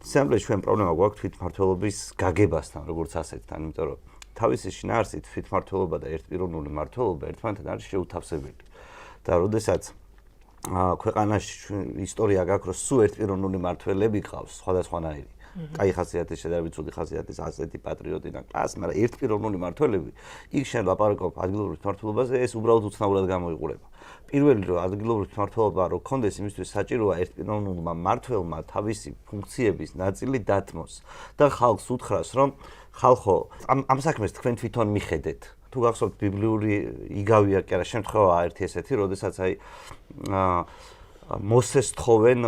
სამდროს ჩვენ პრობლემა გვაქვს თვითმმართველობის გაგებასთან, როგორც ასეთთან, იმიტომ რომ თავისი შინაარსით თვითმმართველობა და ერთპიროვნული მმართველობა ერთმანეთთან არის შეუთავსებელი. და როდესაც ქვეყანაში ისტორია გაქვს, რომ სულ ერთპიროვნული მმართველები ყავს, სხვადასხვანაირი. კაი ხასიათის, შედარებით ცუდი ხასიათის, ასეთი პატრიოტი და კლას, მაგრამ ერთპიროვნული მმართველები, იქ შენ ლაპარაკობ ადგილობრივ თვითმმართველობაზე, ეს უბრალოდ უცნაურად გამოიყურება. პირველი რომ ადგილობრივ თვითმმართველობა რო კონდეს, იმისთვის საჭიროა ერთპიროვნულმა მმართველმა თავისი ფუნქციების ნაწილი დათმოს და ხალხს უთხრას, რომ ხალხო, ამ საქმეს თქვენ თვითონ მიხედეთ. თუ გახსოვთ ბიბლიური იგავია კი არა, შემთხვევაა ერთი ესეთი, როდესაც აი მოსეს თხოვენ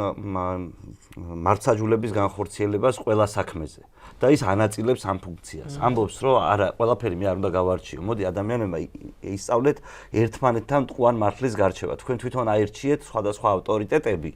მართლმსაჯულების განხორციელებას ყველა საქმეზე და ის ანაწილებს ამ ფუნქციას. ამბობს, რომ არა, ყველაფერი მე არ უნდა გავარჩიო. მოდი ადამიანებმა ისწავლეთ ერთმანეთთან მტყუან მართლის გარჩევა. თქვენ თვითონ აირჩიეთ სხვადასხვა ავტორიტეტები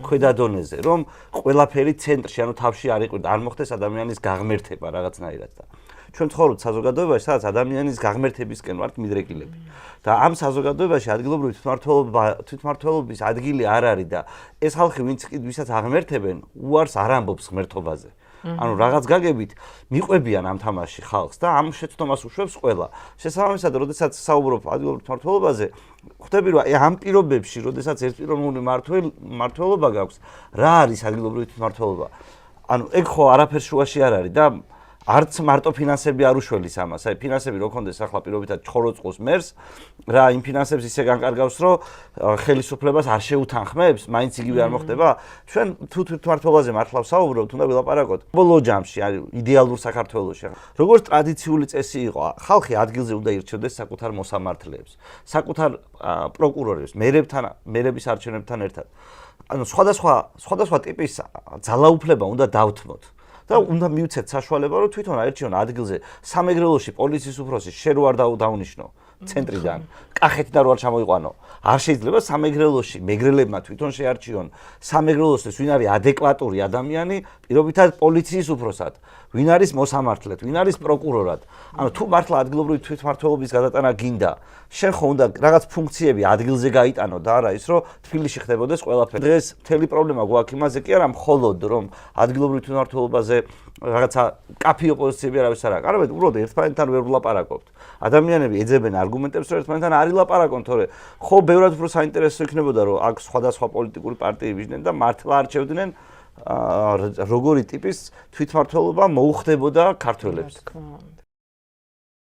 ქვედა დონეზე, რომ ყველაფერი ცენტრში, ანუ თავში არ იყვირდა, არ მოხდეს ადამიანის ღმერთება რაღაცნაირად და ჩვენ ცხოვრობთ საზოგადოებაში, სადაც ადამიანის ღმერთებისკენ ვართ მიდრეკილები. და ამ საზოგადოებაში ადგილობრივი თვითმმართველობის ადგილი არ არის და ეს ხალხი, ვისაც აღმერთებენ, უარს არ ამბობს ღმერთობაზე. ანუ რაღაც გაგებით მიყვებიან ამ თამაში ხალხს და ამ შეცდომას უშვებს ყველა. შესაბამისად, როდესაც საუბრობ ადგილობრივ თვითმმართველობაზე, ხვდები რომ ამ პირობებში, როდესაც ერთპიროვნული მმართველობა გაქვს, რა არის ადგილობრივი თვითმმართველობა? ანუ ეგ ხო არაფერ შუაში არ არის და არც მარტო ფინანსები არ უშველის ამას. აი ფინანსები რო კონდეს ახლა პირობითად ჩხოროწყოს მერს, რა იმ ფინანსებს ისე განკარგავს, რომ ხელისუფლებას არ შეუთანხმებს, მაინც იგივე არ მოხდება. ჩვენ თუ თვითმმართველობაზე მართლა ვსაუბრობთ, უნდა ვილაპარაკოთ. ბოლო ჯამში, აი იდეალურ საქართველოში. როგორც ტრადიციული წესი იყო, ხალხი ადგილზე უნდა ირჩევდეს საკუთარ მოსამართლეებს, საკუთარ პროკურორებს, მერების არჩევნებთან ერთად. ანუ სხვადასხვა ტიპის ძალაუფლება უნდა დავთმოთ. და უნდა მივცეთ საშუალება, რომ თვითონ აერჩიონ ადგილზე სამეგრელოში პოლიციის უფროსი შენ რო არ დაუნიშნო ცენტრიდან, კახეთიდან რო არ ჩამოიყვანო. არ შეიძლება სამეგრელოში მეგრელებმა თვითონ შეარჩიონ სამეგრელოსთვის ვინ არის ადეკვატური ადამიანი, პირობითად პოლიციის უფროსად, ვინ არის მოსამართლედ, ვინ არის პროკურორად. ანუ თუ მართლა ადგილობრივი თვითმმართველობის გადატანა გინდა, შენ ხო უნდა რაღაც ფუნქციები ადგილზე გაიტანო და არა ის, რომ თბილისში ხდებოდეს ყველაფერი. დღეს მთელი პრობლემა გვაქვს იმაზე კი არა, მხოლოდ რომ ადგილობრივ თვითმმართველობაზე რაღაცა კაფე ოპოზიციები არავის არ აქვს. არამედ უბრალოდ ერთმანეთთან ვერ ვლაპარაკობთ. ადამიანები ეძებენ არგუმენტებს, რომ ერთმანეთთან არ ილაპარაკონ, თორე ხო ბევრად უფრო საინტერესო იქნებოდა, რომ აქ სხვადასხვა პოლიტიკური პარტიები იყვნენ და მართლა არჩევდნენ როგორი ტიპის თვითმმართველობა მოუხდებოდა ქართველებს.